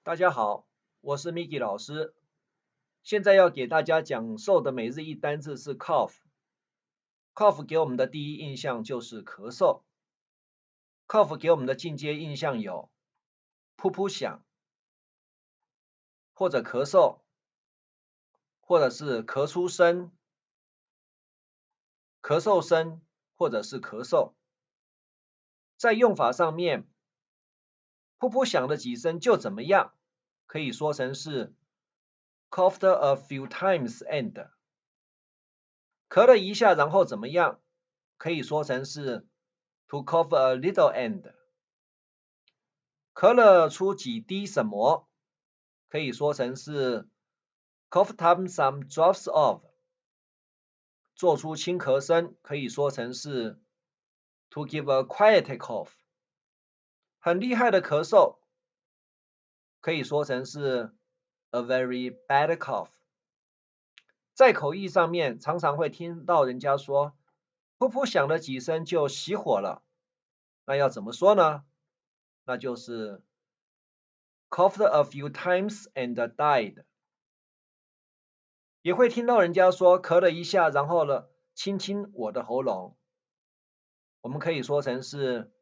大家好，我是 Miki 老师。现在要给大家讲授的每日一单字是 cough。cough 给我们的第一印象就是咳嗽。cough 给我们的进阶印象有噗噗响，或者咳嗽，或者是咳出声、咳嗽声，或者是咳嗽。在用法上面，噗噗响的几声就怎么样，可以说成是 coughed a few times and。咳了一下，然后怎么样？可以说成是 to cough a little and。咳了出几滴什么？可以说成是 coughed up some drops of。做出轻咳声，可以说成是 to give a quiet cough。很厉害的咳嗽，可以说成是 a very bad cough。在口译上面，常常会听到人家说，噗噗响了几声就熄火了。那要怎么说呢？那就是 coughed a few times and died。也会听到人家说咳了一下，然后呢，亲亲我的喉咙。我们可以说成是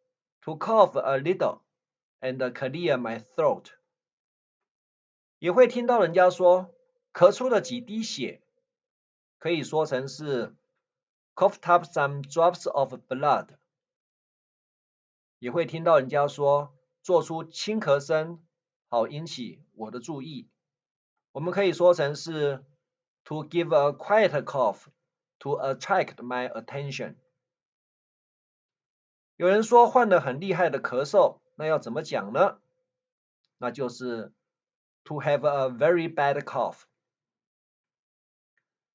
to cough a little and clear my throat。也会听到人家说咳出了几滴血，可以说成是 coughed up some drops of blood。也会听到人家说做出轻咳声，好引起我的注意。我们可以说成是 to give a quiet cough to attract my attention。有人说患了很厉害的咳嗽，那要怎么讲呢？那就是 to have a very bad cough。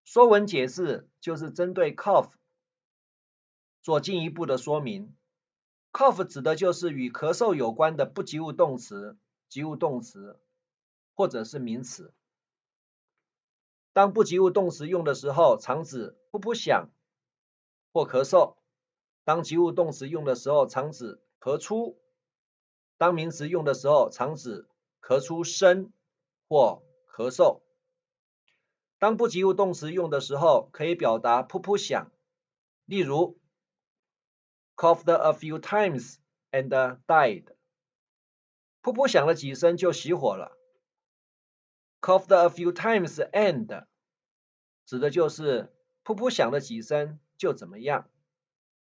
说文解字就是针对 cough 做进一步的说明。cough 指的就是与咳嗽有关的不及物动词、及物动词或者是名词。当不及物动词用的时候，常指噗噗响或咳嗽；当及物动词用的时候，常指咳出；当名词用的时候，常指咳出声或咳嗽。当不及物动词用的时候，可以表达噗噗响，例如 coughed a few times and died。噗噗响了几声就熄火了。coughed a few times and 指的就是噗噗响了几声就怎么样。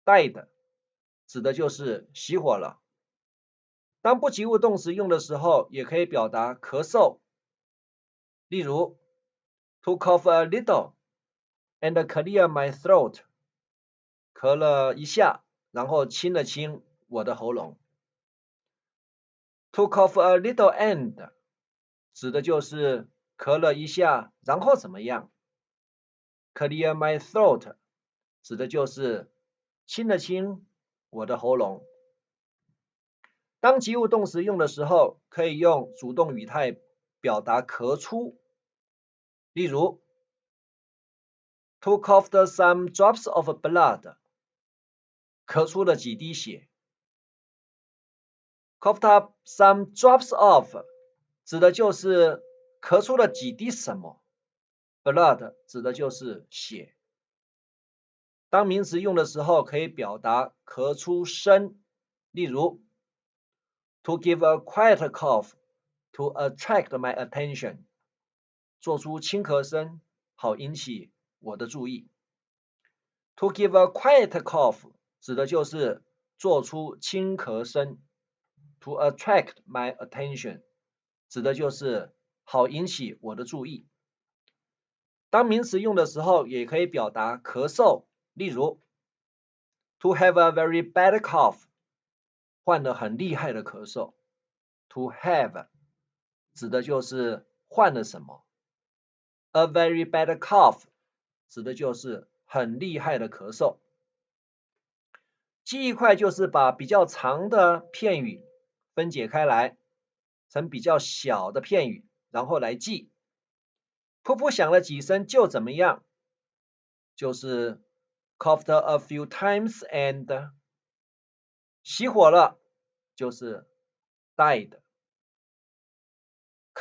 died 指的就是熄火了。当不及物动词用的时候，也可以表达咳嗽，例如 to cough a little and clear my throat。咳了一下，然后清了清我的喉咙。to cough a little and 指的就是咳了一下，然后怎么样。clear my throat 指的就是清了清我的喉咙。当及物动词用的时候，可以用主动语态表达咳出，例如 to cough some drops of blood。咳出了几滴血。coughed up some drops of 指的就是咳出了几滴什么。blood 指的就是血。当名词用的时候，可以表达咳出声，例如 to give a quiet cough to attract my attention。做出轻咳声，好引起我的注意。to give a quiet cough 指的就是做出轻咳声。to attract my attention 指的就是好引起我的注意。当名词用的时候，也可以表达咳嗽，例如 to have a very bad cough， 患了很厉害的咳嗽。to have 指的就是患了什么。a very bad cough 指的就是很厉害的咳嗽。记忆块就是把比较长的片语分解开来，成比较小的片语，然后来记。噗噗响了几声就怎么样？就是 coughed a few times and 熄火了，就是 died。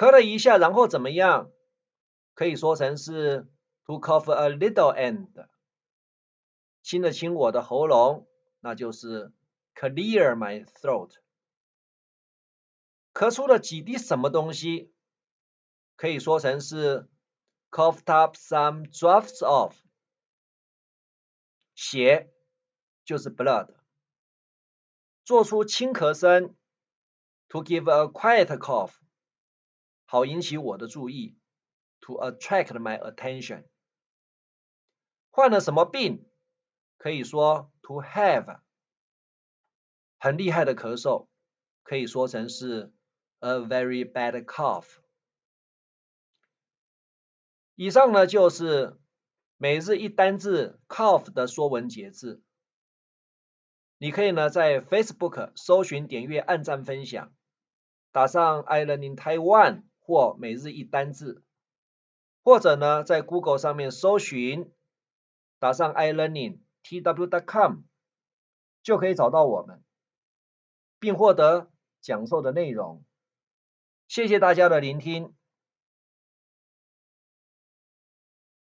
咳了一下，然后怎么样？可以说成是 to cough a little and， 清了清我的喉咙，那就是 clear my throat。咳出了几滴什么东西，可以说成是 coughed up some drops of， 血就是 blood。做出轻咳声 to give a quiet cough， 好引起我的注意 to attract my attention。患了什么病，可以说 to have， 很厉害的咳嗽，可以说成是 a very bad cough。以上呢就是每日一单字 cough 的说文解字。你可以呢在 Facebook 搜寻、点阅、按赞、分享，打上 iLearning Taiwan 或每日一单字，或者呢在 Google 上面搜寻，打上 iLearning tw.com 就可以找到我们，并获得讲授的内容。谢谢大家的聆听。